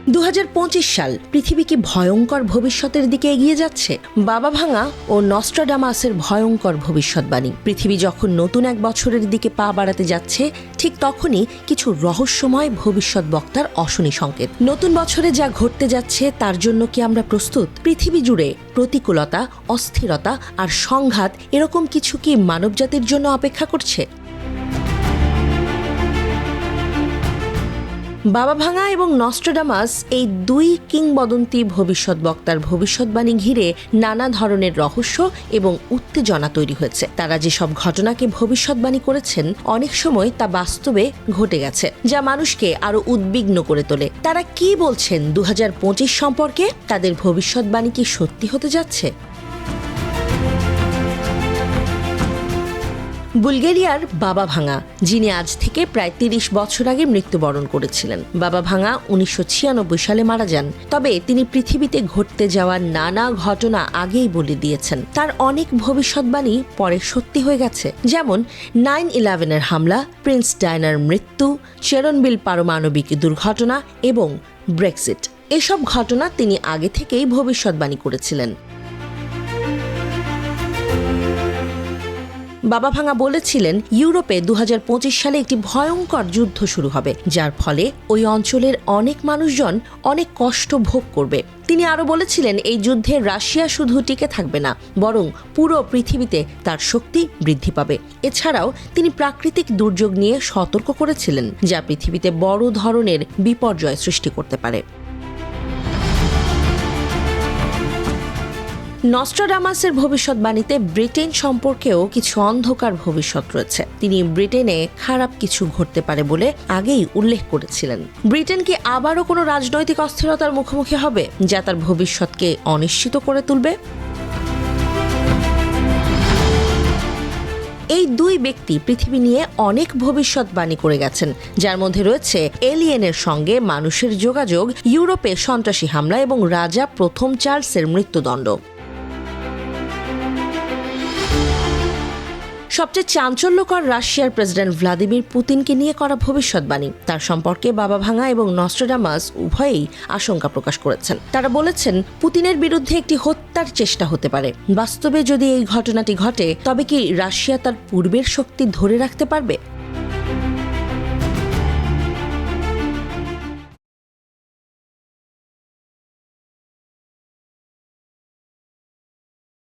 2025 সাল পৃথিবী কি ভয়ঙ্কর ভবিষ্যতের দিকে এগিয়ে যাচ্ছে? বাবা ভাঙা ও নস্ট্রাডামাসের ভয়ঙ্কর ভবিষ্যৎবাণী। পৃথিবী যখন নতুন এক বছরের দিকে পা বাড়াতে যাচ্ছে, ঠিক তখনই কিছু রহস্যময় ভবিষ্যৎ বক্তার অশনি সংকেত। নতুন বছরে যা ঘটতে যাচ্ছে তার জন্য কি আমরা প্রস্তুত? পৃথিবী জুড়ে প্রতিকূলতা, অস্থিরতা আর সংঘাত এরকম কিছু কি মানবজাতির জন্য অপেক্ষা করছে? বাবা ভাঙা এবং নস্ট্রাডামাস এই দুই কিংবদন্তি ভবিষ্যৎ বক্তার ভবিষ্যৎবাণী ঘিরে নানা ধরনের রহস্য এবং উত্তেজনা তৈরি হয়েছে। তারা যেসব ঘটনাকে ভবিষ্যৎবাণী করেছেন, অনেক সময় তা বাস্তবে ঘটে গেছে, যা মানুষকে আরো উদ্বিগ্ন করে তোলে। তারা কি বলছেন 2025 সম্পর্কে? তাদের ভবিষ্যৎবাণী কি সত্যি হতে যাচ্ছে? বুলগেরিয়ার বাবা ভাঙা, যিনি আজ থেকে প্রায় 30 বছর আগে মৃত্যুবরণ করেছিলেন। বাবা ভাঙা 1996 সালে মারা যান। তবে তিনি পৃথিবীতে ঘটতে যাওয়া নানা ঘটনা আগেই বলে দিয়েছেন। তার অনেক ভবিষ্যৎবাণী পরে সত্যি হয়ে গেছে, যেমন 9/11-এর হামলা, প্রিন্স ডায়নার মৃত্যু, চেরনোবিল পারমাণবিক দুর্ঘটনা এবং ব্রেক্সিট। এসব ঘটনা তিনি আগে থেকেই ভবিষ্যৎবাণী করেছিলেন। বাবা ভাঙা বলেছিলেন ইউরোপে 2025 সালে একটি ভয়ঙ্কর যুদ্ধ শুরু হবে, যার ফলে ওই অঞ্চলের অনেক মানুষজন অনেক কষ্ট ভোগ করবে। তিনি আরও বলেছিলেন এই যুদ্ধে রাশিয়া শুধু টিকে থাকবে না, বরং পুরো পৃথিবীতে তার শক্তি বৃদ্ধি পাবে। এছাড়াও তিনি প্রাকৃতিক দুর্যোগ নিয়ে সতর্ক করেছিলেন, যা পৃথিবীতে বড় ধরনের বিপর্যয় সৃষ্টি করতে পারে। নস্ট্রাডামাসের ভবিষ্যৎবাণীতে ব্রিটেন সম্পর্কেও কিছু অন্ধকার ভবিষ্যৎ রয়েছে। তিনি ব্রিটেনে খারাপ কিছু ঘটতে পারে বলে আগেই উল্লেখ করেছিলেন। ব্রিটেন কি আবারও কোনো রাজনৈতিক অস্থিরতার মুখোমুখি হবে, যা তার ভবিষ্যৎকে অনিশ্চিত করে তুলবে? এই দুই ব্যক্তি পৃথিবী নিয়ে অনেক ভবিষ্যৎবাণী করে গেছেন, যার মধ্যে রয়েছে এলিয়েনের সঙ্গে মানুষের যোগাযোগ, ইউরোপে সন্ত্রাসী হামলা এবং রাজা প্রথম চার্লসের মৃত্যুদণ্ড। সবচেয়ে চাঞ্চল্যকর রাশিয়ার প্রেসিডেন্ট ভ্লাদিমির পুতিনকে নিয়ে করা ভবিষ্যৎবাণী। তার সম্পর্কে বাবা ভাঙা এবং নস্ট্রাডামাস উভয়েই আশঙ্কা প্রকাশ করেছেন। তারা বলেছেন পুতিনের বিরুদ্ধে একটি হত্যার চেষ্টা হতে পারে। বাস্তবে যদি এই ঘটনাটি ঘটে, তবে কি রাশিয়া তার পূর্বের শক্তি ধরে রাখতে পারবে?